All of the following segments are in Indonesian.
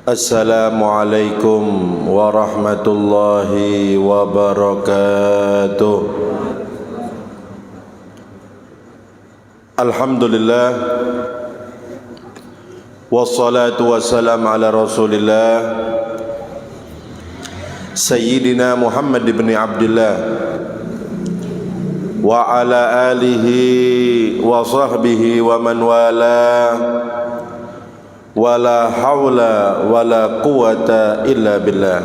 Assalamualaikum warahmatullahi wabarakatuh. Alhamdulillah, wassalatu wassalamu ala rasulillah Sayyidina Muhammad ibn Abdullah wa ala alihi wa sahbihi wa man walah. Wala hawla wala quwata illa billah.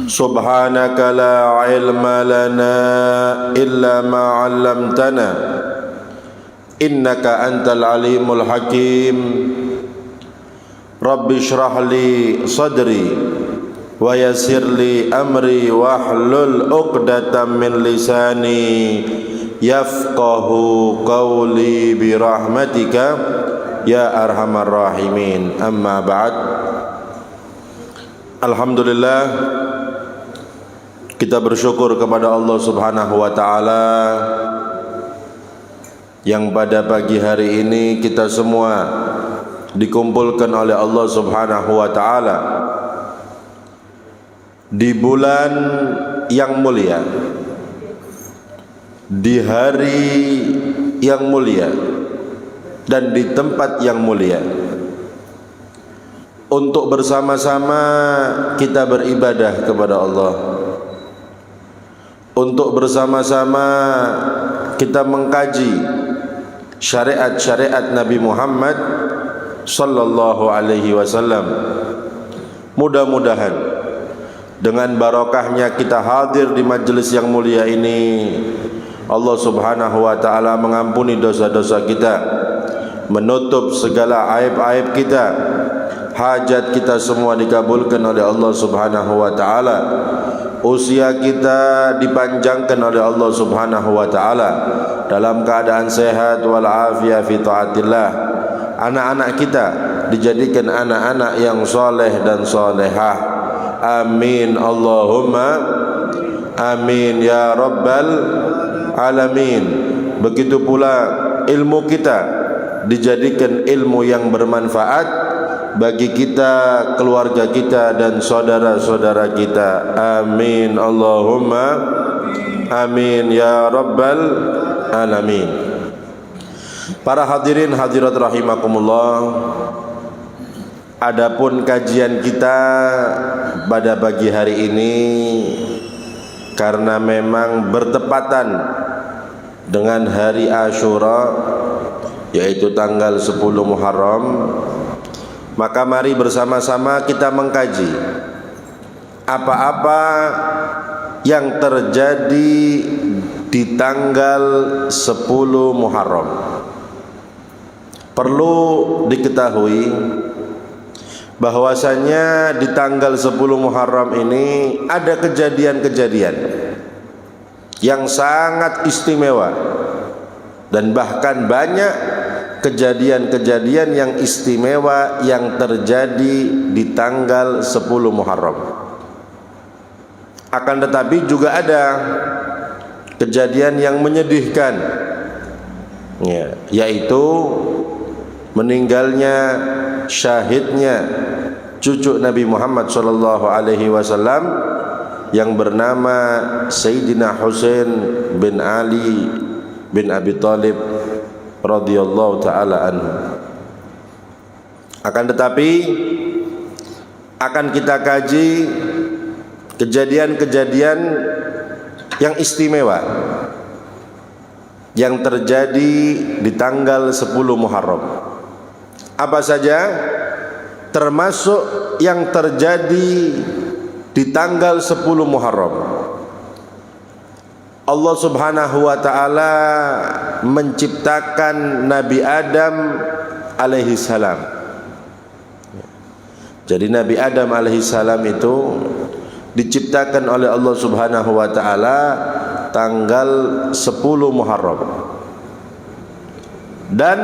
Subhanaka la ilma lana illa ma 'allamtana innaka antal alimul hakim. Rabbi shrah li sadri wa yassir li amri wahlul 'uqdatam min lisani yafqahu qawli bi rahmatika ya arhamar rahimin. Amma ba'd. Alhamdulillah, kita bersyukur kepada Allah Subhanahu wa taala yang pada pagi hari ini kita semua dikumpulkan oleh Allah Subhanahu wa taala di bulan yang mulia, di hari yang mulia, dan di tempat yang mulia, untuk bersama-sama kita beribadah kepada Allah, untuk bersama-sama kita mengkaji syariat-syariat Nabi Muhammad sallallahu alaihi wasallam. Mudah-mudahan dengan barokahnya kita hadir di majelis yang mulia ini, Allah Subhanahu wa taala mengampuni dosa-dosa kita, menutup segala aib-aib kita, hajat kita semua dikabulkan oleh Allah Subhanahu wa taala, usia kita dipanjangkan oleh Allah Subhanahu wa taala dalam keadaan sehat wal afiyah fi taatillah. Anak-anak kita dijadikan anak-anak yang soleh dan solehah. Amin Allahumma amin ya rabbal alamin. Begitu pula ilmu kita dijadikan ilmu yang bermanfaat bagi kita, keluarga kita dan saudara-saudara kita. Amin Allahumma amin ya rabbal alamin. Para hadirin hadirat rahimakumullah, adapun kajian kita pada pagi hari ini karena memang bertepatan dengan hari Asyura, yaitu tanggal 10 Muharram, maka mari bersama-sama kita mengkaji apa-apa yang terjadi di tanggal 10 Muharram. Perlu diketahui bahwasanya di tanggal 10 Muharram ini ada kejadian-kejadian yang sangat istimewa, dan bahkan banyak kejadian-kejadian yang istimewa yang terjadi di tanggal 10 Muharram. Akan tetapi juga ada kejadian yang menyedihkan, yaitu meninggalnya, syahidnya cucu Nabi Muhammad sallallahu alaihi wasallam yang bernama Sayyidina Husain bin Ali bin Abi Thalib radhiyallahu taala anhu. Akan tetapi akan kita kaji kejadian-kejadian yang istimewa yang terjadi di tanggal 10 Muharram. Apa saja? Termasuk yang terjadi di tanggal 10 Muharram. Allah Subhanahu wa taala menciptakan Nabi Adam alaihi salam. Jadi Nabi Adam alaihi salam itu diciptakan oleh Allah Subhanahu wa taala tanggal 10 Muharram. Dan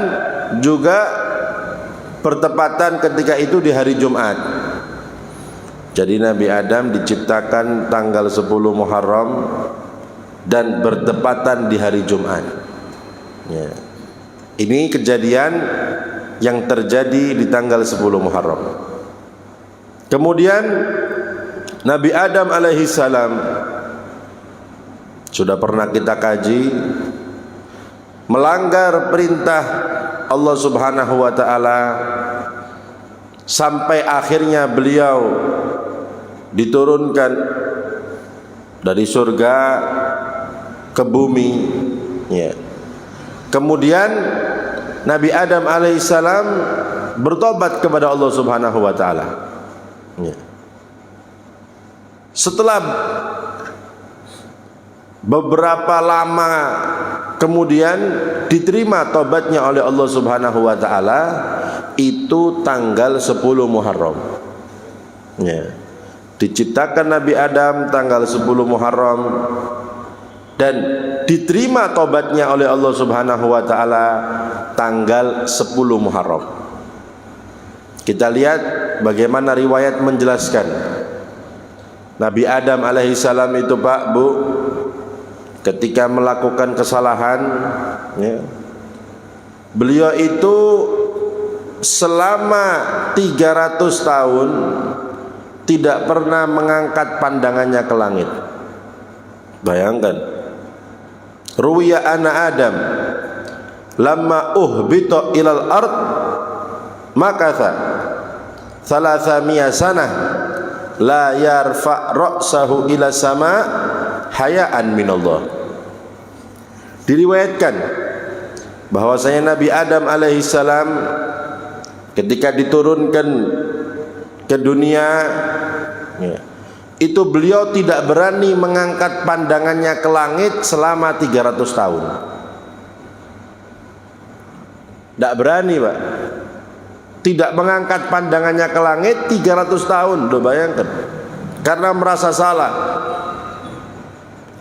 juga bertepatan ketika itu di hari Jumat. Jadi Nabi Adam diciptakan tanggal 10 Muharram dan bertepatan di hari Jumat. Ya. Ini kejadian yang terjadi di tanggal 10 Muharram. Kemudian Nabi Adam alaihi salam sudah pernah kita kaji, melanggar perintah Allah Subhanahu wa taala sampai akhirnya beliau diturunkan dari surga ke bumi, ya. Kemudian Nabi Adam alaihissalam bertobat kepada Allah Subhanahu wa taala, ya. Setelah beberapa lama kemudian diterima tobatnya oleh Allah Subhanahu wa taala, itu tanggal 10 Muharram, ya. Diciptakan Nabi Adam tanggal 10 Muharram dan diterima tobatnya oleh Allah Subhanahu wa taala tanggal 10 Muharram. Kita lihat bagaimana riwayat menjelaskan. Nabi Adam alaihissalam itu, Pak, Bu, ketika melakukan kesalahan, ya, beliau itu selama 300 tahun tidak pernah mengangkat pandangannya ke langit. Bayangkan, ruwiya anna Adam lamma uhbita ilal ard makatha 300 sanah la yarfa ra'sahu ila sama hayaan minallah. Diriwayatkan bahwasanya Nabi Adam alaihissalam ketika diturunkan ke dunia, ya, itu beliau tidak berani mengangkat pandangannya ke langit selama 300 tahun. Tidak berani, Pak. Tidak mengangkat pandangannya ke langit 300 tahun. Loh, bayangkan. Karena merasa salah.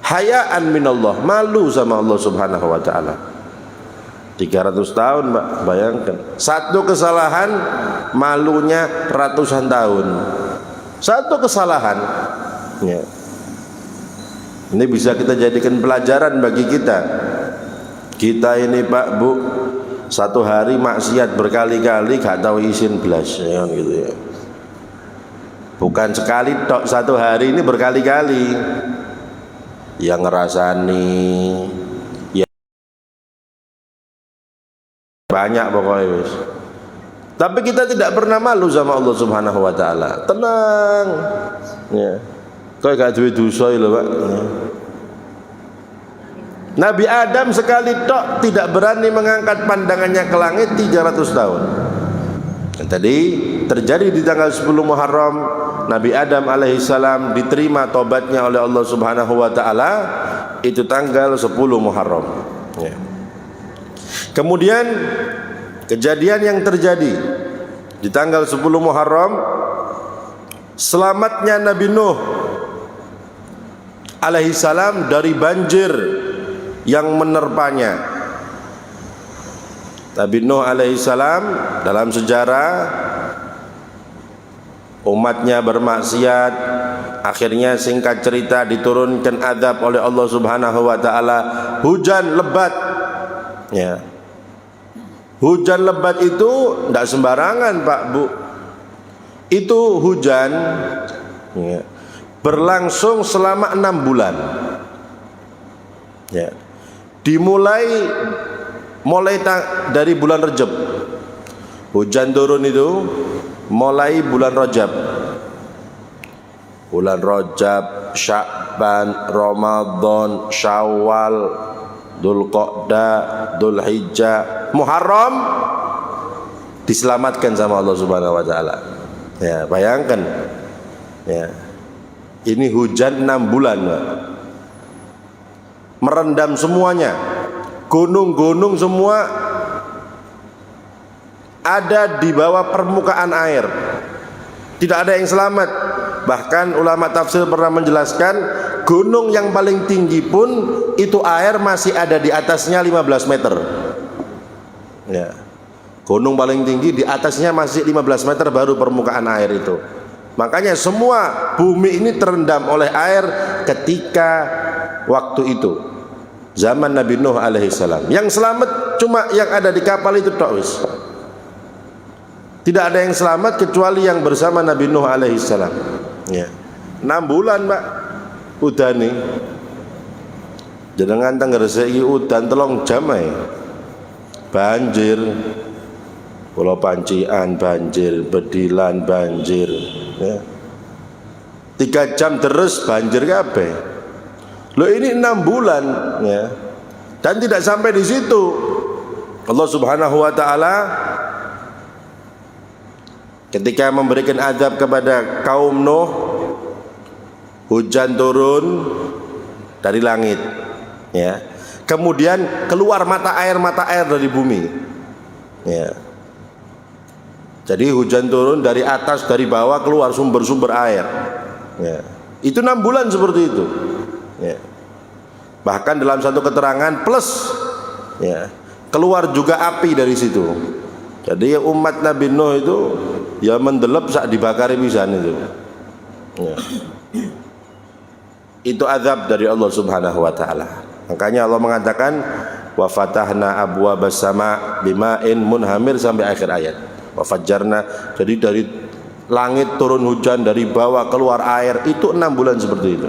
Hayaan minallah, malu sama Allah Subhanahu wa taala. 300 tahun, Mbak, bayangkan. Satu kesalahan malunya ratusan tahun. Satu kesalahan, ya. Ini bisa kita jadikan pelajaran bagi kita. Kita ini, Pak, Bu, satu hari maksiat berkali-kali gak tahu izin belas, ya, gitu ya. Bukan sekali tok, satu hari ini berkali-kali. Yang ngerasani banyak pokoknya, wis. Tapi kita tidak pernah malu sama Allah Subhanahu wa taala. Tenang. Ya. Kok gak duwe dosa lho, Pak. Ya. Nabi Adam sekali tok tidak berani mengangkat pandangannya ke langit 300 tahun. Dan tadi terjadi di tanggal 10 Muharram, Nabi Adam alaihissalam diterima tobatnya oleh Allah Subhanahu wa taala, itu tanggal 10 Muharram. Ya. Kemudian kejadian yang terjadi di tanggal 10 Muharram, selamatnya Nabi Nuh alaihissalam dari banjir yang menerpanya. Nabi Nuh alaihissalam dalam sejarah umatnya bermaksiat, akhirnya singkat cerita diturunkan azab oleh Allah Subhanahu wa taala, hujan lebat, ya. Hujan lebat itu tidak sembarangan, Pak, Bu. Itu hujan, ya, berlangsung selama 6 bulan, ya. Dimulai dari bulan Rajab. Hujan turun itu mulai bulan Rajab. Bulan Rajab, Sya'ban, Ramadan, Syawal, Dzulqa'dah, Dzulhijjah, Muharram diselamatkan sama Allah Subhanahu wa taala. Ya, bayangkan. Ya. Ini hujan 6 bulan, Pak. Merendam semuanya. Gunung-gunung semua ada di bawah permukaan air. Tidak ada yang selamat. Bahkan ulama tafsir pernah menjelaskan, gunung yang paling tinggi pun itu air masih ada di atasnya 15 meter. Ya. Gunung paling tinggi di atasnya masih 15 meter baru permukaan air itu. Makanya semua bumi ini terendam oleh air ketika waktu itu. Zaman Nabi Nuh alaihissalam. Yang selamat cuma yang ada di kapal itu tok, wis. Tidak ada yang selamat kecuali yang bersama Nabi Nuh alaihi salam. Ya. 6 bulan, Pak. Udan nih. Jenengan teng ngresiki udan 3 jam ae. Banjir. Pulau Pancian banjir, Bedilan banjir, ya. 3 jam terus banjir kabeh. Loh ini 6 bulan, ya. Dan tidak sampai di situ. Allah Subhanahu wa taala ketika memberikan azab kepada kaum Nuh, hujan turun dari langit, ya. Kemudian keluar mata air dari bumi, ya. Jadi hujan turun dari atas, dari bawah keluar sumber-sumber air, ya. Itu 6 bulan seperti itu, ya. Bahkan dalam satu keterangan plus, ya, keluar juga api dari situ. Jadi umat Nabi Nuh itu ya mendelep sak dibakari pisan itu, ya. Itu azab dari Allah Subhanahu wa taala. Makanya Allah mengatakan wa fatahna abwabas sama bima'in munhamir sampai akhir ayat. Wa fajjarna, jadi dari langit turun hujan, dari bawah keluar air, itu 6 bulan seperti itu.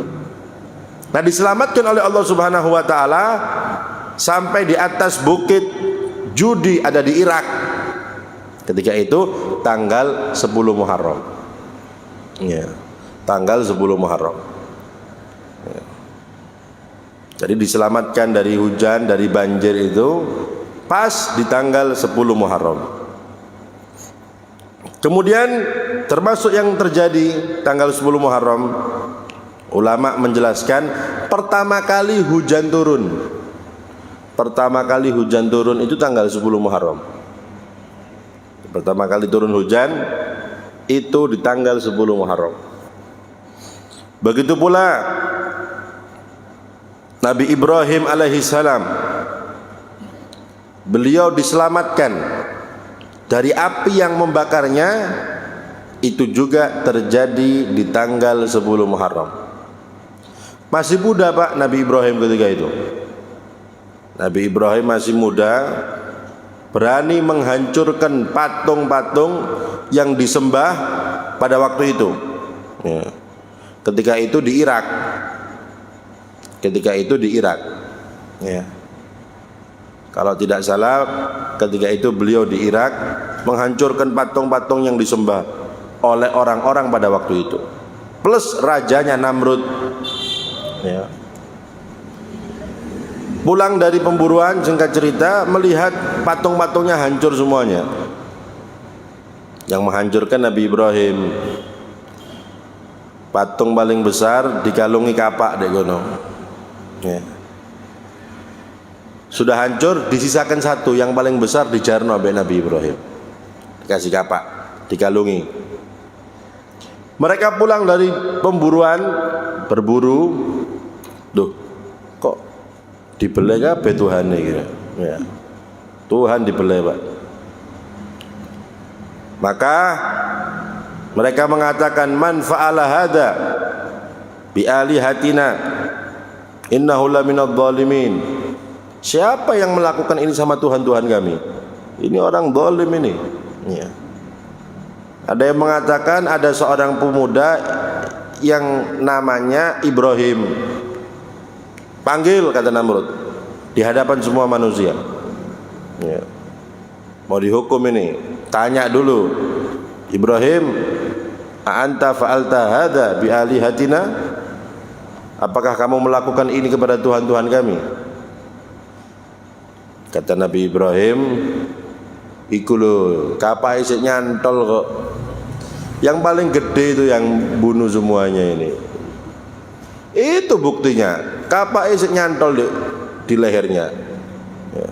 Nah, diselamatkan oleh Allah Subhanahu wa taala sampai di atas bukit Judi, ada di Irak. Ketika itu tanggal 10 Muharram. Ya, tanggal 10 Muharram. Ya. Jadi diselamatkan dari hujan, dari banjir itu pas di tanggal 10 Muharram. Kemudian termasuk yang terjadi tanggal 10 Muharram, ulama menjelaskan pertama kali hujan turun. Pertama kali hujan turun itu tanggal 10 Muharram. Pertama kali turun hujan itu di tanggal 10 Muharram. Begitu pula Nabi Ibrahim alaihissalam, beliau diselamatkan dari api yang membakarnya, itu juga terjadi di tanggal 10 Muharram. Masih muda, Pak, Nabi Ibrahim ketika itu. Nabi Ibrahim masih muda, berani menghancurkan patung-patung yang disembah pada waktu itu, ya. Ketika itu di Irak. Ketika itu di Irak, ya. Kalau tidak salah ketika itu beliau di Irak menghancurkan patung-patung yang disembah oleh orang-orang pada waktu itu, plus rajanya Namrud, ya. Pulang dari pemburuan, singkat cerita, melihat patung-patungnya hancur semuanya. Yang menghancurkan Nabi Ibrahim. Patung paling besar dikalungi kapak dek gono, ya. Sudah hancur, disisakan satu yang paling besar di Jarno oleh Nabi Ibrahim, dikasih kapak, dikalungi. Mereka pulang dari pemburuan, berburu, duh, kok dibelai kabeh Tuhan iki, ya. Tuhan dibelai, Pak. Maka mereka mengatakan, man fa'ala hadza bi alihatina innahu laminadh dhalimin. Siapa yang melakukan ini sama Tuhan-Tuhan kami? Ini orang zalim ini, ya. Ada yang mengatakan ada seorang pemuda yang namanya Ibrahim. Panggil, kata Namrud, di hadapan semua manusia, ya. Mau dihukum ini, tanya dulu, Ibrahim, a'anta fa'alta hadza bi alihatina? Apakah kamu melakukan ini kepada Tuhan-Tuhan kami? Kata Nabi Ibrahim, iku lho, kapak isik nyantol kok. Yang paling gede itu yang bunuh semuanya ini. Itu buktinya, kapak isik nyantol di lehernya, ya.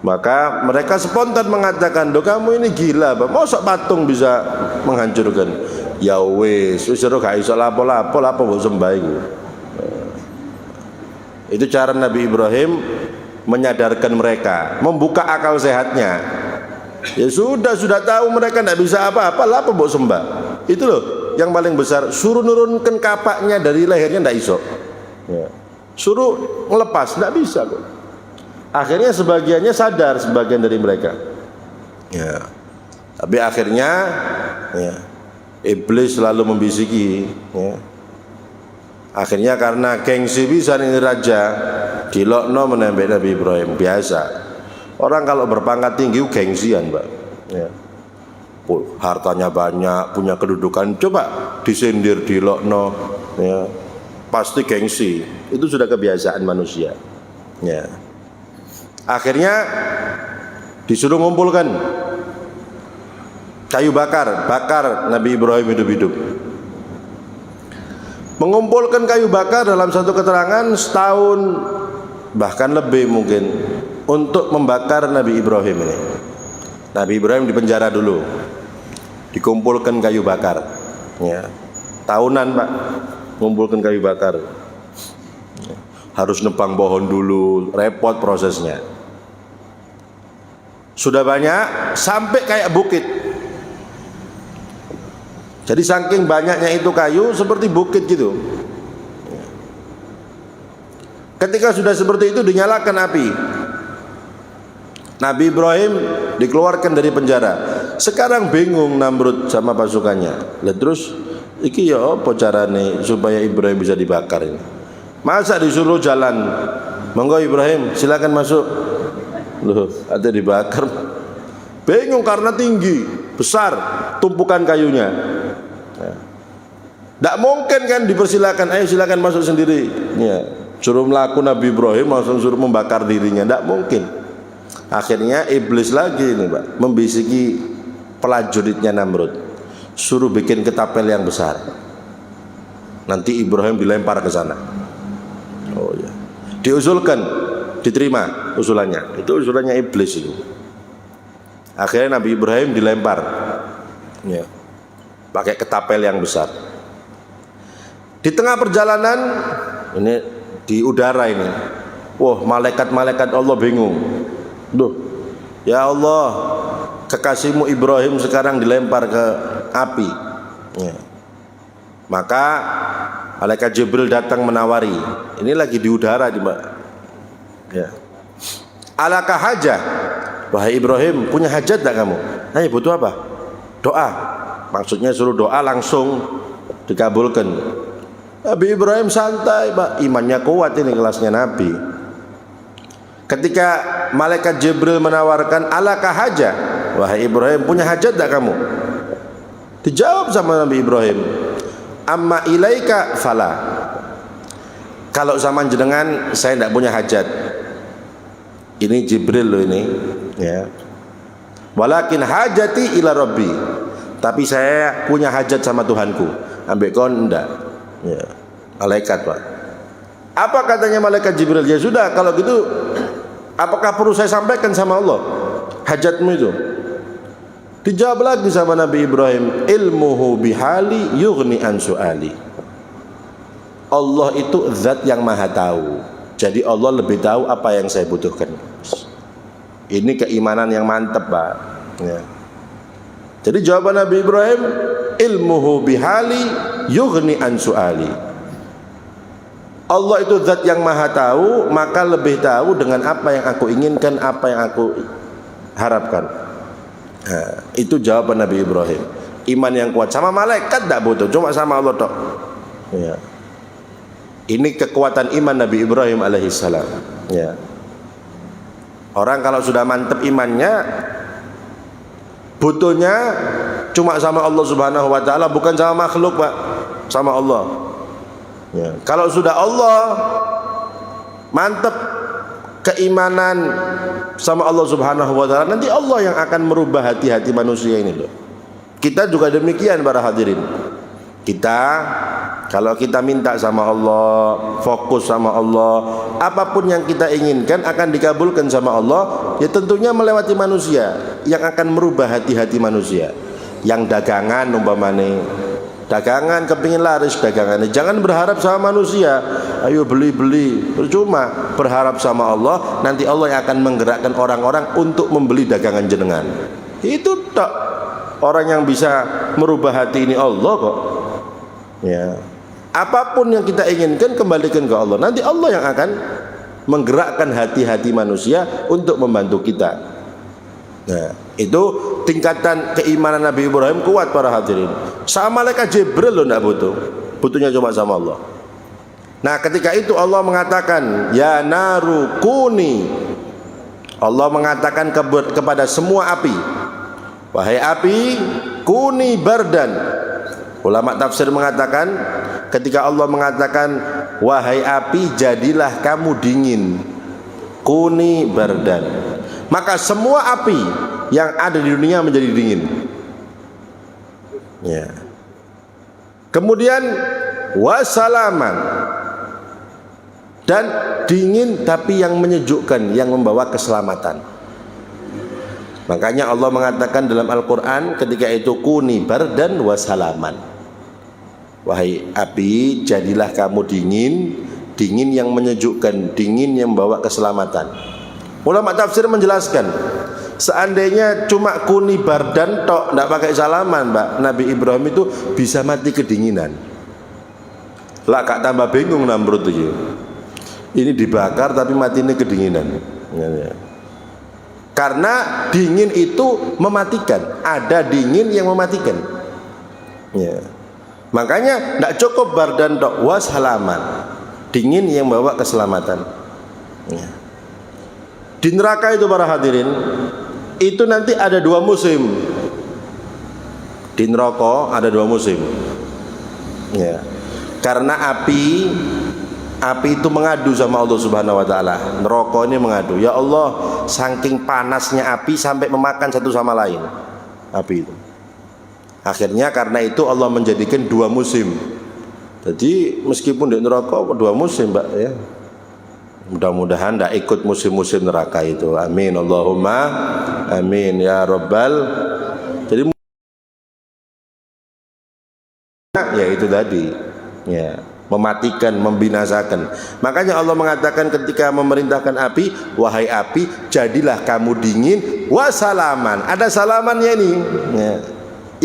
Maka mereka spontan mengatakan, "Do kamu ini gila, Pak. Mosok patung bisa menghancurkan?" Ya wis gak iso lapo-lapo mbok sembah iku. Itu cara Nabi Ibrahim menyadarkan mereka, membuka akal sehatnya. Ya sudah tahu mereka tidak bisa apa-apa, lah apa mbok sembah. Itu loh yang paling besar, suruh nurunkan kapaknya dari lehernya tidak iso, ya. Suruh ngelepas tidak bisa kok. Akhirnya sebagiannya sadar, sebagian dari mereka, ya. Tapi akhirnya ya, iblis selalu membisiki ya. Akhirnya karena gengsi bisa ini raja, dilokno menembak Nabi Ibrahim. Biasa orang kalau berpangkat tinggi gengsian, Mbak ya. Hartanya banyak, punya kedudukan, coba disindir, dilokno ya, pasti gengsi. Itu sudah kebiasaan manusia ya. Akhirnya disuruh ngumpulkan kayu bakar Nabi Ibrahim hidup-hidup. Mengumpulkan kayu bakar dalam satu keterangan setahun bahkan lebih mungkin untuk membakar Nabi Ibrahim ini. Nabi Ibrahim dipenjara dulu, dikumpulkan kayu bakar ya. Tahunan Pak mengumpulkan kayu bakar, harus nebang pohon dulu, repot prosesnya. Sudah banyak sampai kayak bukit. Jadi saking banyaknya itu kayu seperti bukit gitu. Ketika sudah seperti itu dinyalakan api. Nabi Ibrahim dikeluarkan dari penjara. Sekarang bingung Namrud sama pasukannya. Lah terus iki ya apa carane supaya Ibrahim bisa dibakar ini? Masa disuruh jalan? Monggo Ibrahim silakan masuk. Loh, ada dibakar. Bingung karena tinggi, besar tumpukan kayunya. Tidak mungkin kan dipersilakan, ayo silakan masuk sendiri ya. Suruh melaku Nabi Ibrahim langsung suruh membakar dirinya, tidak mungkin. Akhirnya iblis lagi ini Pak, membisiki prajuritnya Namrud, suruh bikin ketapel yang besar, nanti Ibrahim dilempar ke sana. Oh ya, diusulkan, diterima usulannya. Itu usulannya iblis itu. Akhirnya Nabi Ibrahim dilempar ya, pakai ketapel yang besar. Di tengah perjalanan ini di udara ini, wah malaikat-malaikat Allah bingung. Duh, ya Allah, kekasihmu Ibrahim sekarang dilempar ke api ya. Maka malaikat Jibril datang menawari. Ini lagi di udara di ya. Alaka hajah, wahai Ibrahim, punya hajat tak kamu? Hanya butuh apa? Doa. Maksudnya suruh doa langsung dikabulkan. Nabi Ibrahim santai Pak, imannya kuat ini kelasnya Nabi. Ketika malaikat Jibril menawarkan alaka hajah, wahai Ibrahim, punya hajat tak kamu? Dijawab sama Nabi Ibrahim, amma ilaika fala. Kalau sama jenengan saya tidak punya hajat. Ini Jibril loh ini ya. Walakin hajati ila rabbi, tapi saya punya hajat sama Tuhanku. Ambek kon enggak ya. Malaikat Pak. Apa katanya malaikat Jibril? Ya sudah kalau gitu, apakah perlu saya sampaikan sama Allah hajatmu itu? Dijawab lagi sama Nabi Ibrahim, ilmuhu bihali yughni an su'ali. Allah itu zat yang maha tahu, jadi Allah lebih tahu apa yang saya butuhkan. Ini keimanan yang mantap Pak ya. Jadi jawaban Nabi Ibrahim, ilmuhu bihali yughni an su'ali. Allah itu zat yang maha tahu, maka lebih tahu dengan apa yang aku inginkan, apa yang aku harapkan. Nah, itu jawaban Nabi Ibrahim. Iman yang kuat, sama malaikat tidak butuh, cuma sama Allah tok ya. Ini kekuatan iman Nabi Ibrahim alaihissalam ya. Orang kalau sudah mantap imannya, butuhnya cuma sama Allah Subhanahu wa taala, bukan sama makhluk Pak, sama Allah ya. Kalau sudah Allah mantap keimanan sama Allah Subhanahu wa taala, nanti Allah yang akan merubah hati-hati manusia ini loh. Kita juga demikian para hadirin. Kita kalau kita minta sama Allah, fokus sama Allah, apapun yang kita inginkan akan dikabulkan sama Allah. Ya tentunya melewati manusia yang akan merubah hati-hati manusia. Yang dagangan umpamane, dagangan kepingin laris dagangannya, jangan berharap sama manusia, ayo beli-beli, percuma. Berharap sama Allah, nanti Allah yang akan menggerakkan orang-orang untuk membeli dagangan jenengan. Itu tak orang yang bisa merubah hati ini Allah kok ya. Apapun yang kita inginkan kembalikan ke Allah, nanti Allah yang akan menggerakkan hati-hati manusia untuk membantu kita Nah, itu tingkatan keimanan Nabi Ibrahim kuat para hadirin. Sama malaikat Jibril loh enggak butuh. Butuhnya cuma sama Allah. Nah, ketika itu Allah mengatakan, ya naru kuni. Allah mengatakan kepada semua api, wahai api, kuni bardan. Ulama tafsir mengatakan, ketika Allah mengatakan, wahai api, jadilah kamu dingin. Kuni bardan. Maka semua api yang ada di dunia menjadi dingin. Ya. Kemudian wasalaman, dan dingin tapi yang menyejukkan, yang membawa keselamatan. Makanya Allah mengatakan dalam Al-Quran ketika itu, kuni bardan wasalaman. Wahai api, jadilah kamu dingin, dingin yang menyejukkan, dingin yang membawa keselamatan. Ulama tafsir menjelaskan, seandainya cuma kuni bardan tok, tidak pakai salaman, Mbak, Nabi Ibrahim itu bisa mati kedinginan. Lah kak tambah bingung Namrud itu. Ini dibakar tapi mati ini kedinginan. Karena dingin itu mematikan, ada dingin yang mematikan. Ya. Makanya tidak cukup bardan tok, wasalaman, dingin yang bawa keselamatan. Ya. Di neraka itu para hadirin, itu nanti ada 2 musim. Di neraka ada 2 musim. Ya. Karena api itu mengadu sama Allah Subhanahu wa taala. Neraka ini mengadu, ya Allah, saking panasnya api sampai memakan satu sama lain. Api itu. Akhirnya karena itu Allah menjadikan 2 musim. Jadi meskipun di neraka 2 musim, Mbak, ya. Mudah-mudahan tidak ikut musim-musim neraka itu. Amin, Allahumma amin ya rabbal. Jadi ya itu tadi, ya, mematikan, membinasakan. Makanya Allah mengatakan ketika memerintahkan api, wahai api, jadilah kamu dingin wasalaman. Ada salamannya ini, ya,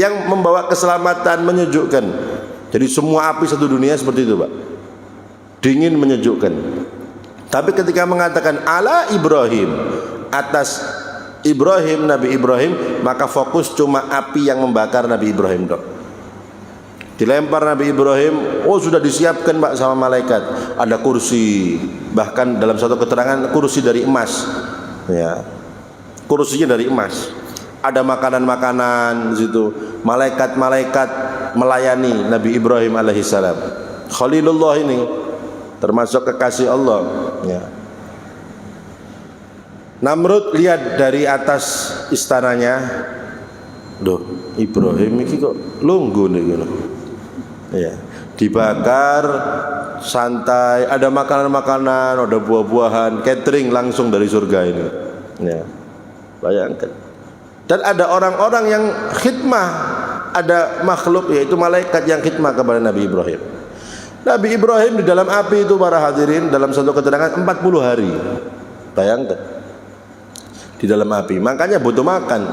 yang membawa keselamatan, menyejukkan. Jadi semua api satu dunia seperti itu, Pak, dingin, menyejukkan. Tapi ketika mengatakan ala Ibrahim, atas Ibrahim, Nabi Ibrahim, maka fokus cuma api yang membakar Nabi Ibrahim dok. Dilempar Nabi Ibrahim, oh sudah disiapkan, Pak, sama malaikat. Ada kursi, bahkan dalam satu keterangan kursi dari emas, ya, kursinya dari emas. Ada makanan-makanan di situ. Malaikat-malaikat melayani Nabi Ibrahim alaihissalam. Khalilullah ini termasuk kekasih Allah, ya. Namrud lihat dari atas istananya, doh Ibrahim ini kok lungguh nih gitu. Ya, dibakar santai, ada makanan-makanan, ada buah-buahan, catering langsung dari surga ini. Ya, bayangkan. Dan ada orang-orang yang khidmah, ada makhluk yaitu malaikat yang khidmah kepada Nabi Ibrahim. Nabi Ibrahim di dalam api itu para hadirin, dalam satu keterangan 40 hari. Bayangkan, di dalam api. Makanya butuh makan.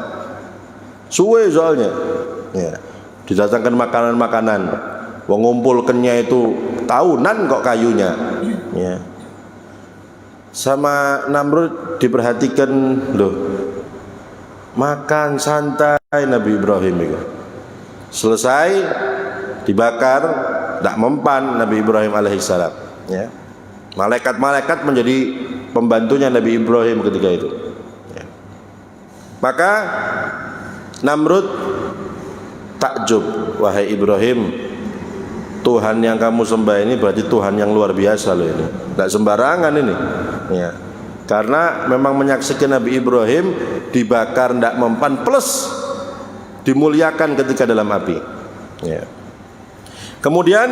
Suwe soalnya. Ya, didatangkan makanan-makanan. Mengumpulkannya itu tahunan kok kayunya. Ya. Sama Namrud diperhatikan, loh, makan santai Nabi Ibrahim itu. Selesai dibakar, tidak mempan Nabi Ibrahim alaihissalam, ya. Malaikat-malaikat menjadi pembantunya Nabi Ibrahim ketika itu, ya. Maka Namrud takjub, wahai Ibrahim, Tuhan yang kamu sembah ini berarti Tuhan yang luar biasa loh ini, tidak sembarangan ini, ya. Karena memang menyaksikan Nabi Ibrahim dibakar tidak mempan plus dimuliakan ketika dalam api, ya. Kemudian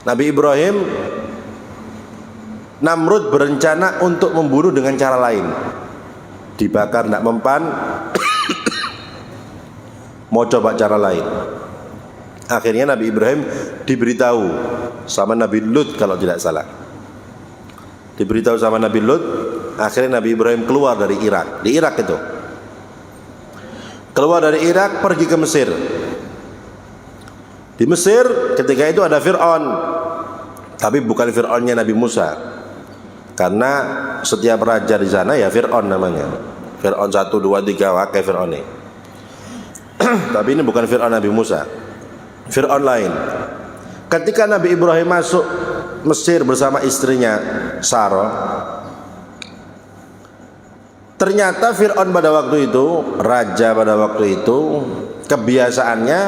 Nabi Ibrahim, Namrud berencana untuk membunuh dengan cara lain. Dibakar tidak mempan, mau coba cara lain. Akhirnya Nabi Ibrahim diberitahu sama Nabi Lut kalau tidak salah. Diberitahu sama Nabi Lut, akhirnya Nabi Ibrahim keluar dari Irak. Di Irak itu, keluar dari Irak pergi ke Mesir. Di Mesir ketika itu ada Fir'aun, tapi bukan Fir'aunnya Nabi Musa, karena setiap raja di sana ya Fir'aun namanya. Fir'aun 1, 2, 3 wakai Fir'aun ini. Tapi ini bukan Fir'aun Nabi Musa, Fir'aun lain. Ketika Nabi Ibrahim masuk Mesir bersama istrinya Sarah, ternyata Fir'aun pada waktu itu, raja pada waktu itu, kebiasaannya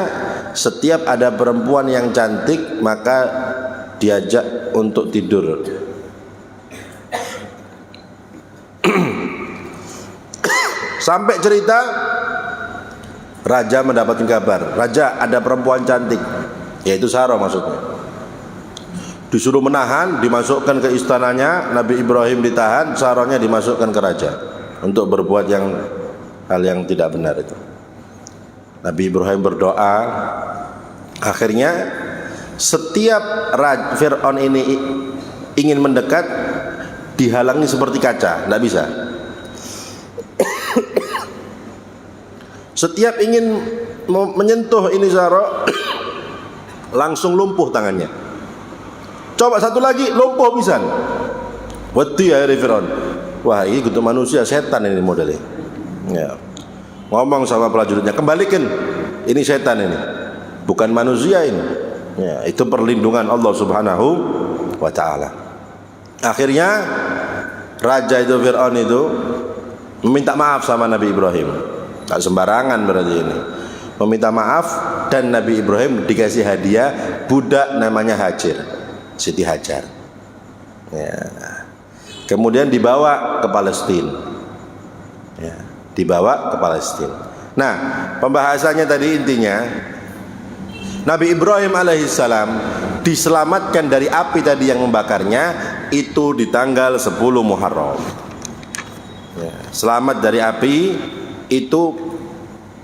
setiap ada perempuan yang cantik maka diajak untuk tidur. Sampai cerita raja mendapatkan kabar, raja ada perempuan cantik, yaitu Sarah maksudnya. Disuruh menahan, dimasukkan ke istananya. Nabi Ibrahim ditahan, Sarahnya dimasukkan ke raja untuk berbuat hal yang tidak benar itu. Nabi Ibrahim berdoa. Akhirnya setiap Fir'aun ini ingin mendekat, dihalangi seperti kaca, tidak bisa. Setiap ingin menyentuh ini Sarah, langsung lumpuh tangannya. Coba satu lagi, lumpuh pisan. Wedi ya Fir'aun. Wah, ini kudu manusia, setan ini modelnya. Ya. Ngomong sama prajuritnya, kembalikan. Ini setan ini, bukan manusia ini. Ya, itu perlindungan Allah Subhanahu wa taala. Akhirnya raja itu Fir'aun itu meminta maaf sama Nabi Ibrahim. Tak sembarangan berarti ini. Meminta maaf, dan Nabi Ibrahim dikasih hadiah budak namanya Hajar, Siti Hajar. Ya. Kemudian dibawa ke Palestina. Ya, dibawa ke Palestina. Nah, pembahasannya tadi intinya Nabi Ibrahim alaihissalam diselamatkan dari api tadi yang membakarnya itu di tanggal 10 Muharram. Ya, selamat dari api itu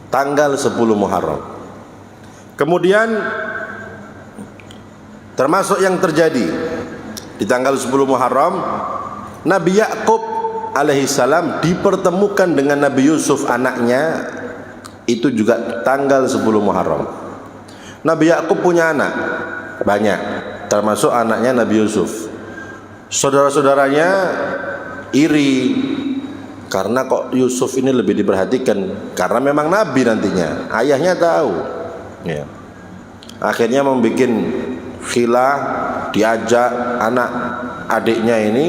tanggal 10 Muharram. Kemudian termasuk yang terjadi di tanggal 10 Muharram, Nabi Yakub alaihissalam dipertemukan dengan Nabi Yusuf anaknya itu juga tanggal 10 Muharram. Nabi Yakub punya anak banyak, termasuk anaknya Nabi Yusuf. Saudara-saudaranya iri karena kok Yusuf ini lebih diperhatikan, karena memang Nabi nantinya, ayahnya tahu. Ya. Akhirnya membuat khilah, diajak anak adiknya ini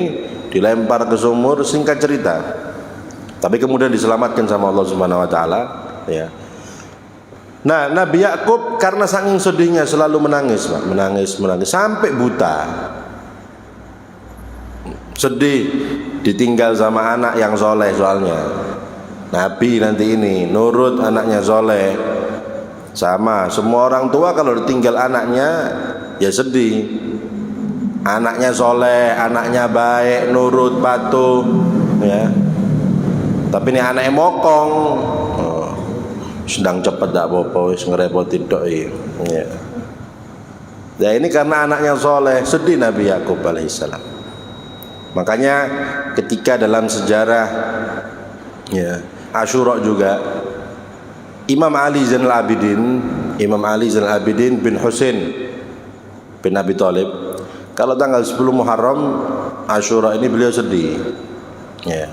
dilempar ke sumur, singkat cerita. Tapi kemudian diselamatkan sama Allah Subhanahu wa taala, ya. Nah, Nabi Yakub karena saking sedihnya selalu menangis, Pak. Menangis sampai buta. Sedih ditinggal sama anak yang soleh, soalnya Nabi nanti ini nurut anaknya soleh. Sama semua orang tua kalau ditinggal anaknya ya sedih. Anaknya soleh, anaknya baik, nurut, patuh, ya. Tapi ini anaknya mokong, sedang cepat tak apa-apa, wis ngerepotin tok iki. Ya. Ya ini karena anaknya soleh, sedih Nabi Yakub alaihissalam. Makanya ketika dalam sejarah ya Asyura juga Imam Ali Zainal Abidin bin Husain bin Abi Thalib, kalau tanggal 10 Muharram Asyura ini beliau sedih. Ya.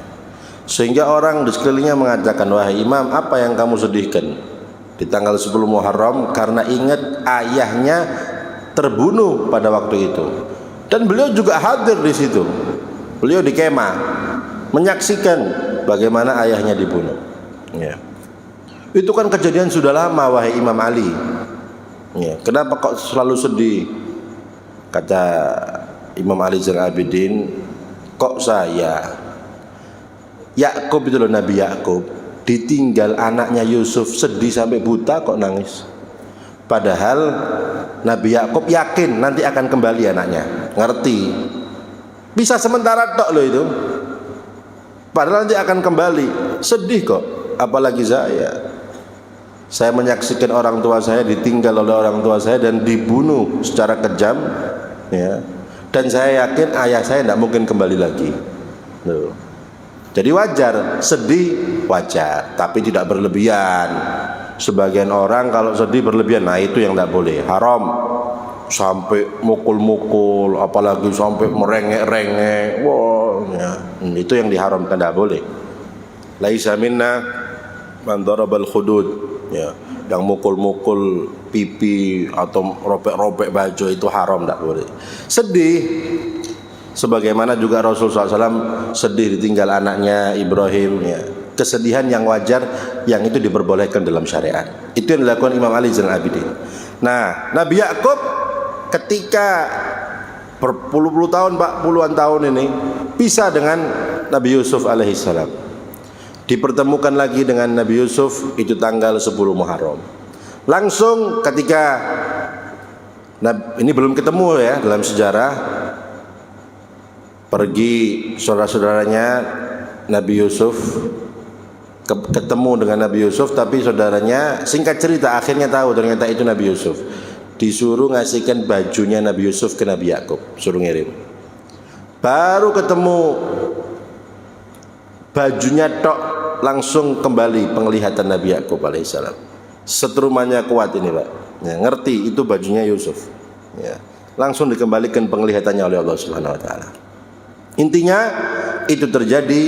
Sehingga orang di sekelilingnya mengatakan, wahai Imam, apa yang kamu sedihkan di tanggal 10 Muharram? Karena ingat ayahnya terbunuh pada waktu itu. Dan beliau juga hadir di situ. Beliau di kemah menyaksikan bagaimana ayahnya dibunuh. Ya. Itu kan kejadian sudah lama, wahai Imam Ali. Ya. Kenapa kok selalu sedih? Kata Imam Ali Zainal Abidin, kok saya Yakub itu loh, Nabi Yakub ditinggal anaknya Yusuf, sedih sampai buta kok nangis. Padahal Nabi Yakub yakin nanti akan kembali anaknya, ngerti. Bisa sementara tok loh itu. Padahal nanti akan kembali, sedih kok. Apalagi saya menyaksikan orang tua saya ditinggal oleh orang tua saya dan dibunuh secara kejam, ya. Dan saya yakin ayah saya tidak mungkin kembali lagi. Tuh. Jadi wajar, sedih wajar, tapi tidak berlebihan. Sebagian orang kalau sedih berlebihan, nah itu yang tidak boleh, haram. Sampai mukul-mukul, apalagi sampai merengek-rengek, wah, ya. Itu yang diharamkan, tidak boleh. laisa minna man darabal khudud, ya, yang mukul-mukul pipi atau robek-robek baju itu haram, tidak boleh. Sedih, sebagaimana juga Rasulullah SAW sedih ditinggal anaknya Ibrahim, ya. Kesedihan yang wajar yang itu diperbolehkan dalam syariat. Itu yang dilakukan Imam Ali Zainal Abidin. Nah, Nabi Yakub ketika berpuluh-puluh tahun, puluhan tahun ini pisah dengan Nabi Yusuf alaihissalam. Dipertemukan lagi dengan Nabi Yusuf itu tanggal 10 Muharram. Langsung ketika ini belum ketemu ya dalam sejarah, pergi saudara-saudaranya Nabi Yusuf ketemu dengan Nabi Yusuf, tapi saudaranya singkat cerita akhirnya tahu ternyata itu Nabi Yusuf. Disuruh ngasihkan bajunya Nabi Yusuf ke Nabi Yakub, suruh ngirim. Baru ketemu bajunya tok, langsung kembali penglihatan Nabi Yakub alaihissalam. Setrumannya kuat ini Pak, ya, ngerti itu bajunya Yusuf, ya. Langsung dikembalikan penglihatannya oleh Allah Subhanahu Wa Taala. Intinya itu terjadi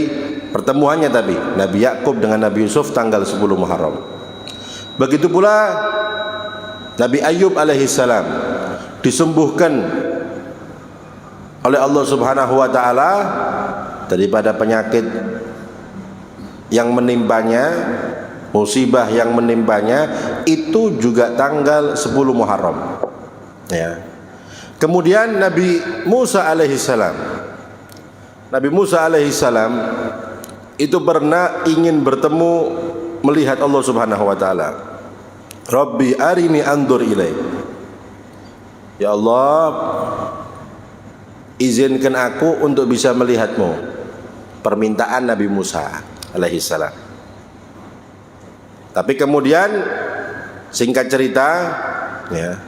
pertemuannya tapi Nabi Yakub dengan Nabi Yusuf tanggal 10 Muharram. Begitu pula Nabi Ayub alaihissalam disembuhkan oleh Allah Subhanahu Wa Taala daripada penyakit yang menimpanya, musibah yang menimpanya, itu juga tanggal 10 Muharram, ya. Kemudian Nabi Musa alaihissalam itu pernah ingin bertemu, melihat Allah Subhanahu Wa Taala. Rabbi arini andur ilaik, ya Allah, izinkan aku untuk bisa melihatmu. Permintaan Nabi Musa alaihissalam. Tapi kemudian singkat cerita, ya,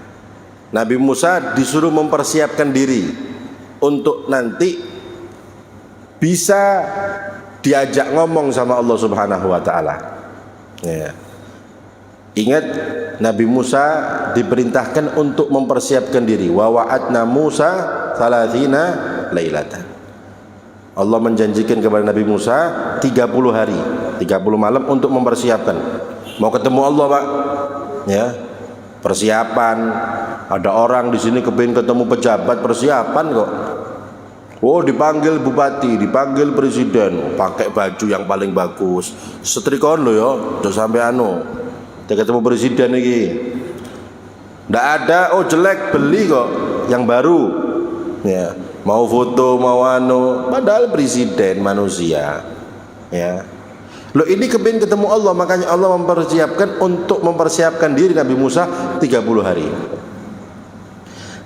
Nabi Musa disuruh mempersiapkan diri untuk nanti bisa diajak ngomong sama Allah Subhanahu Wa Taala, ya. Ingat, Nabi Musa diperintahkan untuk mempersiapkan diri. Wa wa'adna Musa 30 lailatan. Allah menjanjikan kepada Nabi Musa 30 hari, 30 malam untuk mempersiapkan. Mau ketemu Allah, Pak, ya. Persiapan. Ada orang di sini kepingin ketemu pejabat, persiapan kok. Oh, dipanggil bupati, dipanggil presiden, pakai baju yang paling bagus. Setrikon lo ya, udah sampai dia ketemu presiden lagi. Nggak ada, oh jelek, beli kok yang baru, ya. Mau foto, mau padahal presiden manusia, ya. Lo ini kepingin ketemu Allah, makanya Allah mempersiapkan untuk mempersiapkan diri Nabi Musa 30 hari.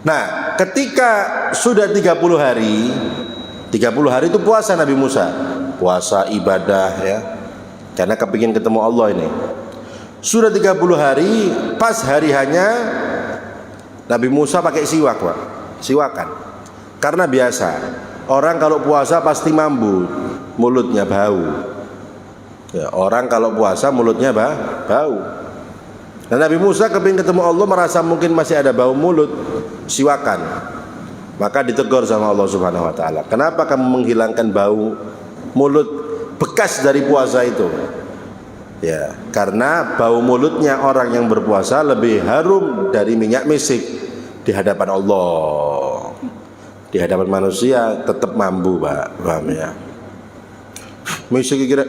Nah, ketika sudah 30 hari itu puasa Nabi Musa, puasa ibadah, ya, karena kepingin ketemu Allah ini. Sudah 30 hari, pas hari hanya Nabi Musa pakai siwak, Pak. Siwakan. Karena biasa orang kalau puasa pasti mambu, mulutnya bau. Ya, orang kalau puasa mulutnya bau. Dan Nabi Musa kepingin ketemu Allah, merasa mungkin masih ada bau mulut, siwakan. Maka ditegur sama Allah Subhanahu Wa Taala. Kenapa kamu menghilangkan bau mulut bekas dari puasa itu? Ya, karena bau mulutnya orang yang berpuasa lebih harum dari minyak misik di hadapan Allah. Di hadapan manusia tetap mambu, Pak. Paham ya? Misik kira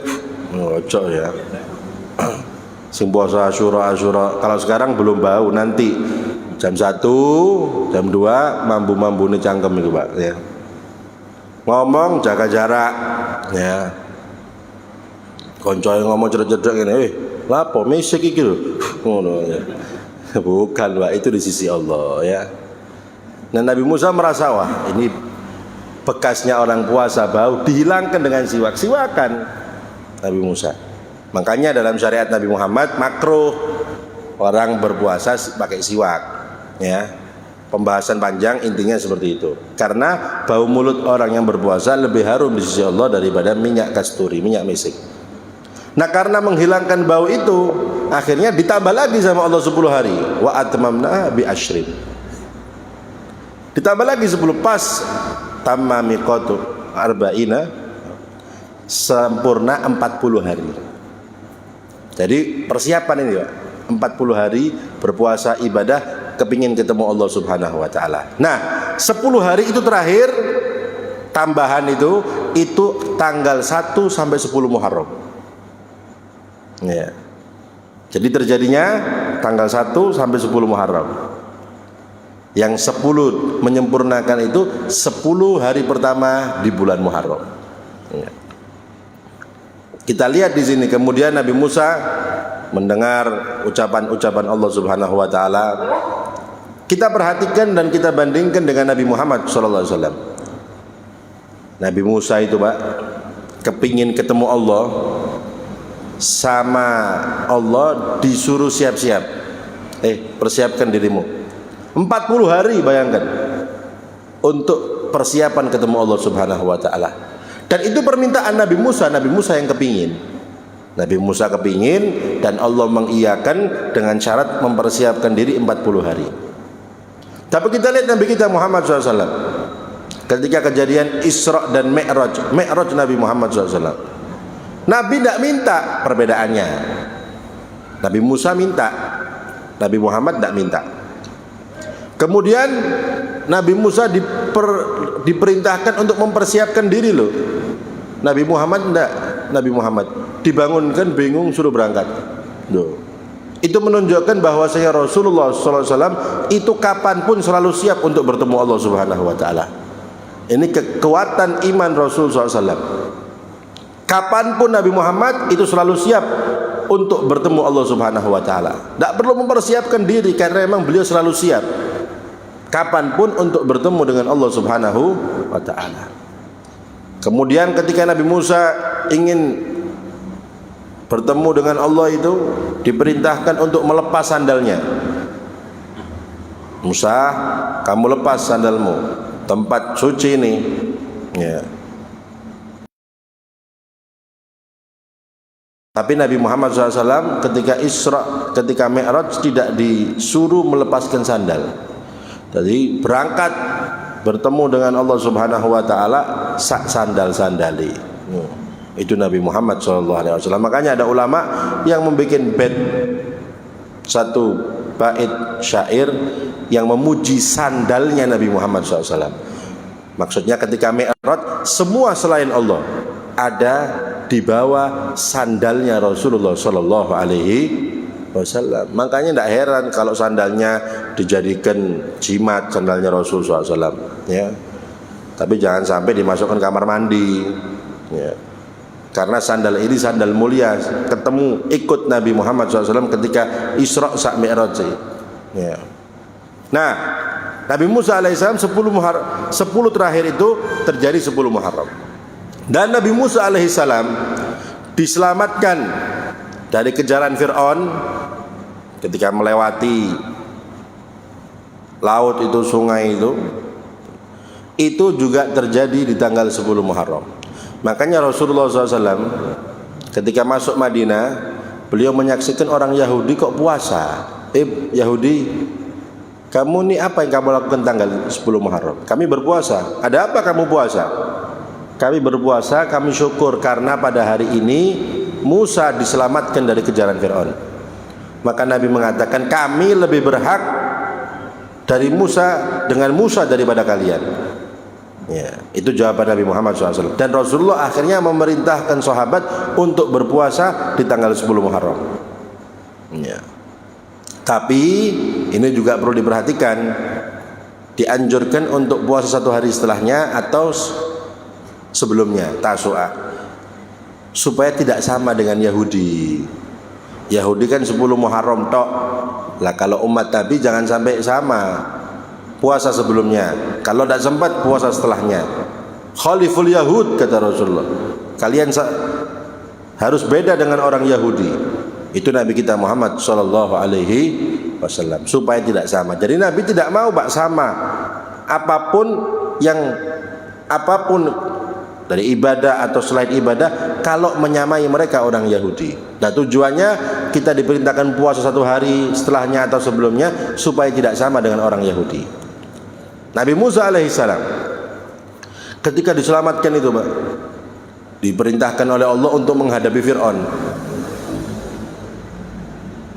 ojo ya. Sing puasa Asyura. Kalau sekarang belum bau, nanti jam 1, jam 2 mambu-mambu ini cangkem itu, Pak, ya. Ngomong jaga jarak, ya. Koncoe ngomong cedek-cedek ngene, lapo misik iki lho. Ngono ya. Bukan, Pak, itu di sisi Allah, ya. Dan Nabi Musa merasa, wah, ini bekasnya orang puasa bau, dihilangkan dengan siwakan Nabi Musa. Makanya dalam syariat Nabi Muhammad makruh orang berpuasa pakai siwak, ya. Pembahasan panjang, intinya seperti itu. Karena bau mulut orang yang berpuasa lebih harum di sisi Allah daripada minyak kasturi, minyak misik. Nah, karena menghilangkan bau itu, akhirnya ditambah lagi sama Allah 10 hari. Wa atmamna bi asyrin. Ditambah lagi 10, pas tamma miqatu arba'ina. sempurna 40 hari. Jadi persiapan ini Pak, 40 hari berpuasa ibadah kepingin ketemu Allah Subhanahu wa taala. Nah, 10 hari itu terakhir tambahan itu tanggal 1 sampai 10 Muharram. Ya. Jadi terjadinya tanggal 1 sampai 10 Muharram. Yang 10 menyempurnakan itu 10 hari pertama di bulan Muharram. Ya. Kita lihat di sini kemudian Nabi Musa mendengar ucapan-ucapan Allah Subhanahu wa taala. Kita perhatikan dan kita bandingkan dengan Nabi Muhammad sallallahu alaihi wasallam. Nabi Musa itu Pak kepingin ketemu Allah, sama Allah disuruh siap-siap. Persiapkan dirimu. 40 hari bayangkan untuk persiapan ketemu Allah Subhanahu wa taala. Dan itu permintaan Nabi Musa yang kepingin. Nabi Musa kepingin dan Allah mengiyakan dengan syarat mempersiapkan diri 40 hari. Tapi kita lihat Nabi kita Muhammad SAW ketika kejadian Isra dan Mi'raj Nabi Muhammad SAW. Nabi tidak minta perbedaannya. Nabi Musa minta, Nabi Muhammad tidak minta. Kemudian Nabi Musa diperintahkan untuk mempersiapkan diri loh. Nabi Muhammad tidak. Nabi Muhammad dibangunkan bingung suruh berangkat. Loh. Itu menunjukkan bahwasanya Rasulullah SAW itu kapanpun selalu siap untuk bertemu Allah Subhanahu Wa Taala. Ini kekuatan iman Rasul SAW. Kapanpun Nabi Muhammad itu selalu siap untuk bertemu Allah Subhanahu Wa Taala. Tidak perlu mempersiapkan diri karena memang beliau selalu siap. Kapanpun untuk bertemu dengan Allah Subhanahu Wa Taala. Kemudian ketika Nabi Musa ingin bertemu dengan Allah itu diperintahkan untuk melepas sandalnya. Musa, kamu lepas sandalmu, tempat suci ini. Ya. Tapi Nabi Muhammad SAW ketika Isra, ketika Mi'raj tidak disuruh melepaskan sandal. Jadi berangkat bertemu dengan Allah Subhanahu Wa Taala sak sandal-sandali. Itu Nabi Muhammad SAW. Makanya ada ulama yang membuat bait satu bait syair yang memuji sandalnya Nabi Muhammad SAW. Maksudnya ketika Mi'raj semua selain Allah ada di bawah sandalnya Rasulullah Sallallahu Alaihi Wasallam. Makanya tidak heran kalau sandalnya dijadikan jimat, sandalnya Rasulullah SAW. Ya. Tapi jangan sampai dimasukkan kamar mandi. Ya. Karena sandal ini sandal mulia, ketemu ikut Nabi Muhammad SAW ketika Isra sa Mi'raj. Ya. Nah, Nabi Musa alaihissalam 10 terakhir itu terjadi 10 Muharram. Dan Nabi Musa alaihissalam diselamatkan dari kejaran Fir'aun ketika melewati laut itu, sungai itu juga terjadi di tanggal 10 Muharram. Makanya Rasulullah SAW ketika masuk Madinah, beliau menyaksikan orang Yahudi kok puasa. Yahudi, kamu ini apa yang kamu lakukan tanggal 10 Muharram? Kami berpuasa. Ada apa kamu puasa? Kami berpuasa, kami syukur karena pada hari ini Musa diselamatkan dari kejaran Fir'aun. Maka Nabi mengatakan kami lebih berhak dari Musa dengan Musa daripada kalian. Ya, itu jawaban Nabi Muhammad SAW. Dan Rasulullah akhirnya memerintahkan sahabat untuk berpuasa di tanggal 10 Muharram. Ya. Tapi ini juga perlu diperhatikan, dianjurkan untuk puasa 1 hari setelahnya atau sebelumnya, Tasu'a, supaya tidak sama dengan Yahudi. Yahudi kan 10 Muharram tok. Lah kalau umat Nabi jangan sampai sama. Puasa sebelumnya, kalau tidak sempat puasa setelahnya. Khaliful Yahud kata Rasulullah. Kalian harus beda dengan orang Yahudi. Itu Nabi kita Muhammad sallallahu alaihi wasallam supaya tidak sama. Jadi Nabi tidak mau sama. Apapun dari ibadah atau selain ibadah kalau menyamai mereka orang Yahudi. Nah tujuannya kita diperintahkan puasa 1 hari setelahnya atau sebelumnya supaya tidak sama dengan orang Yahudi. Nabi Musa alaihissalam ketika diselamatkan itu Pak, diperintahkan oleh Allah untuk menghadapi Fir'aun.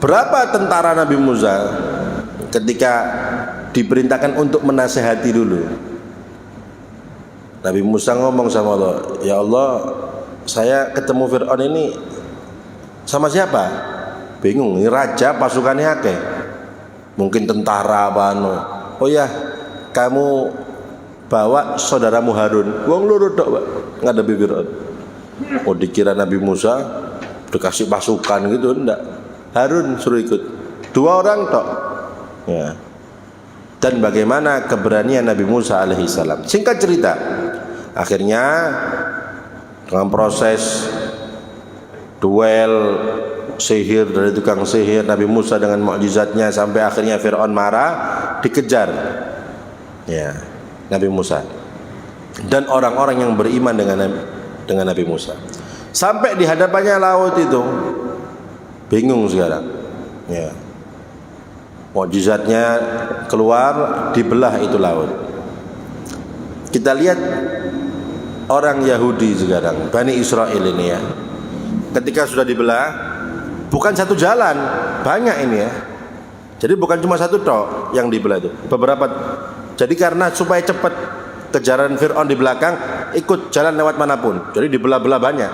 Berapa tentara Nabi Musa ketika diperintahkan untuk menasehati dulu? Nabi Musa ngomong sama Allah, ya Allah, saya ketemu Fir'aun ini sama siapa? Bingung, ini raja pasukannya akeh, mungkin tentara apa anu. Oh ya, kamu bawa saudaramu Harun, wong loro tok Pak ngadepi Fir'aun. Oh dikira Nabi Musa dikasih pasukan gitu, enggak. Harun suruh ikut, 2 orang tok. Ya. Dan bagaimana keberanian Nabi Musa alaihissalam. Singkat cerita, akhirnya dengan proses duel sihir dari tukang sihir Nabi Musa dengan mukjizatnya sampai akhirnya Fir'aun marah, dikejar ya Nabi Musa dan orang-orang yang beriman dengan Nabi Musa. Sampai di hadapannya laut itu bingung sekarang ya. Mukjizatnya keluar, dibelah itu laut. Kita lihat orang Yahudi sekarang, Bani Israel ini ya, ketika sudah dibelah, bukan satu jalan, banyak ini ya. Jadi bukan cuma satu tok yang dibelah itu, beberapa. Jadi karena supaya cepat kejaran Fir'aun di belakang, ikut jalan lewat manapun. Jadi dibelah-belah banyak.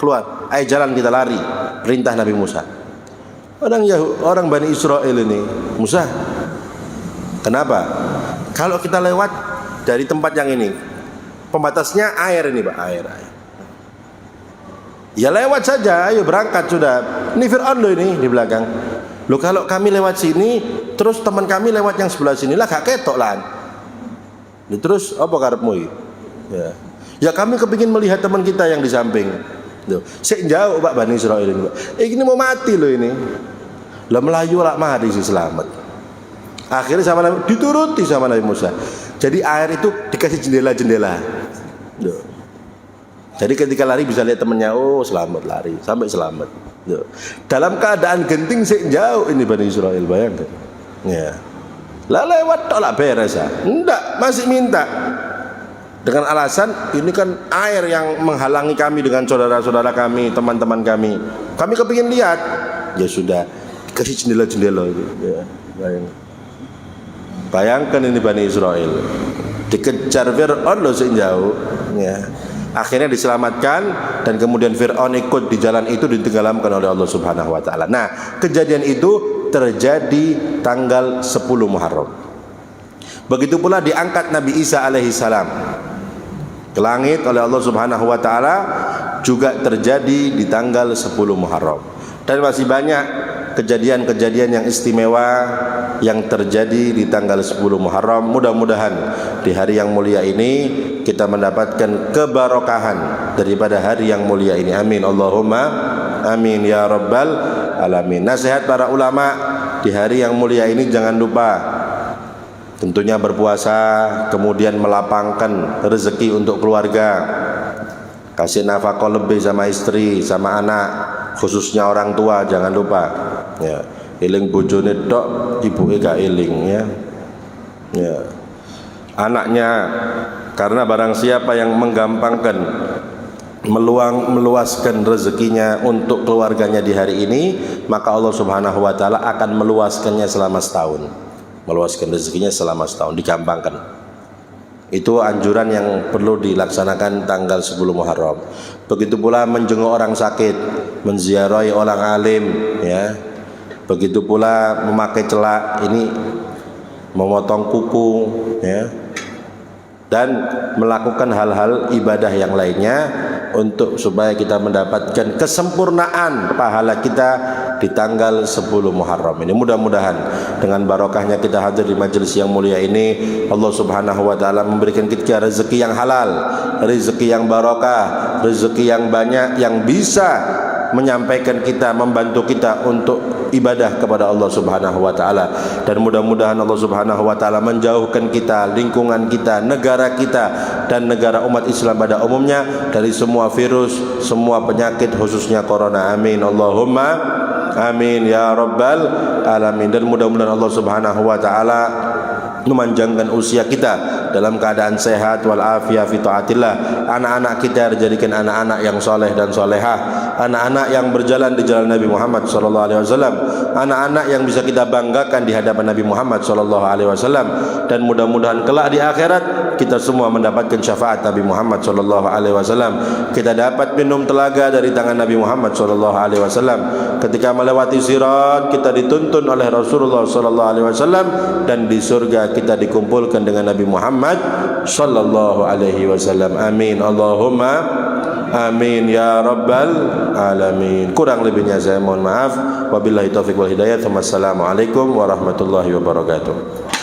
Keluar, jalan kita lari. Perintah Nabi Musa. Orang Bani Israel ini, Musa, kenapa? Kalau kita lewat dari tempat yang ini, pembatasnya air ini Pak, air. Ya lewat saja, ayo berangkat sudah. Ini Fir'aun loh ini di belakang. Loh kalau kami lewat sini, terus teman kami lewat yang sebelah sini lah, gak ketok lah. Terus apa karepmu? Ya kami kepingin melihat teman kita yang di samping. Sik jauh Pak Bani Israel ini Pak. Ini mau mati loh ini. Lah Melayu lah mati sih selamat. Akhirnya sama Nabi, dituruti sama Nabi Musa. Jadi air itu dikasih jendela-jendela. Jadi ketika lari bisa lihat temannya, oh selamat lari sampai selamat. Dalam keadaan genting sik jauh ini Bani Israel, bayangkan. Ya. Lah lewat tolak beres ya. Enggak, masih minta. Dengan alasan ini kan air yang menghalangi kami dengan saudara-saudara kami, teman-teman kami. Kami kepingin lihat. Ya sudah, kasih jendela-jendela itu. Ya, bayangkan ini Bani Israel. Dikejar Fir'aun loh sejauh. Ya. Akhirnya diselamatkan dan kemudian Fir'aun ikut di jalan itu ditenggelamkan oleh Allah Subhanahu wa taala. Nah, kejadian itu terjadi tanggal 10 Muharram. Begitu pula diangkat Nabi Isa alaihissalam ke langit oleh Allah Subhanahu wa taala juga terjadi di tanggal 10 Muharram. Dan masih banyak kejadian-kejadian yang istimewa yang terjadi di tanggal 10 Muharram. Mudah-mudahan di hari yang mulia ini kita mendapatkan kebarokahan daripada hari yang mulia ini. Amin Allahumma amin ya rabbal alamin. Nasihat para ulama di hari yang mulia ini, jangan lupa tentunya berpuasa, kemudian melapangkan rezeki untuk keluarga, kasih nafkah lebih sama istri, sama anak, khususnya orang tua, jangan lupa ya. Eling bojone tok, ibuke gak eling ya. Ya. Anaknya, karena barang siapa yang menggampangkan meluaskan rezekinya untuk keluarganya di hari ini, maka Allah Subhanahu wa taala akan meluaskannya selama setahun. Meluaskan rezekinya selama setahun, digampangkan. Itu anjuran yang perlu dilaksanakan tanggal 10 Muharram. Begitu pula menjenguk orang sakit, menziarahi orang alim ya. Begitu pula memakai celak, ini memotong kuku ya. Dan melakukan hal-hal ibadah yang lainnya untuk supaya kita mendapatkan kesempurnaan pahala kita di tanggal 10 Muharram ini. Mudah-mudahan dengan barokahnya kita hadir di majelis yang mulia ini, Allah Subhanahu wa taala memberikan kita rezeki yang halal, rezeki yang barokah, rezeki yang banyak yang bisa menyampaikan kita, membantu kita untuk ibadah kepada Allah Subhanahu wa taala. Dan mudah-mudahan Allah Subhanahu wa taala menjauhkan kita, lingkungan kita, negara kita dan negara umat Islam pada umumnya dari semua virus, semua penyakit khususnya corona. Amin Allahumma amin ya rabbal alamin. Dan mudah-mudahan Allah Subhanahu wa taala memanjangkan usia kita dalam keadaan sehat walafiat fi taatillah. Anak-anak kita dijadikan anak-anak yang soleh dan solehah, anak-anak yang berjalan di jalan Nabi Muhammad sallallahu alaihi wasallam, anak-anak yang bisa kita banggakan di hadapan Nabi Muhammad sallallahu alaihi wasallam, dan mudah-mudahan kelak di akhirat kita semua mendapatkan syafaat Nabi Muhammad sallallahu alaihi wasallam. Kita dapat minum telaga dari tangan Nabi Muhammad sallallahu alaihi wasallam. Ketika melewati sirat kita dituntun oleh Rasulullah sallallahu alaihi wasallam, dan di surga kita dikumpulkan dengan Nabi Muhammad sallallahu alaihi wasallam. Amin Allahumma amin ya rabbal alamin. Kurang lebihnya saya mohon maaf. Wabillahi taufiq wal hidayah. Wassalamualaikum warahmatullahi wabarakatuh.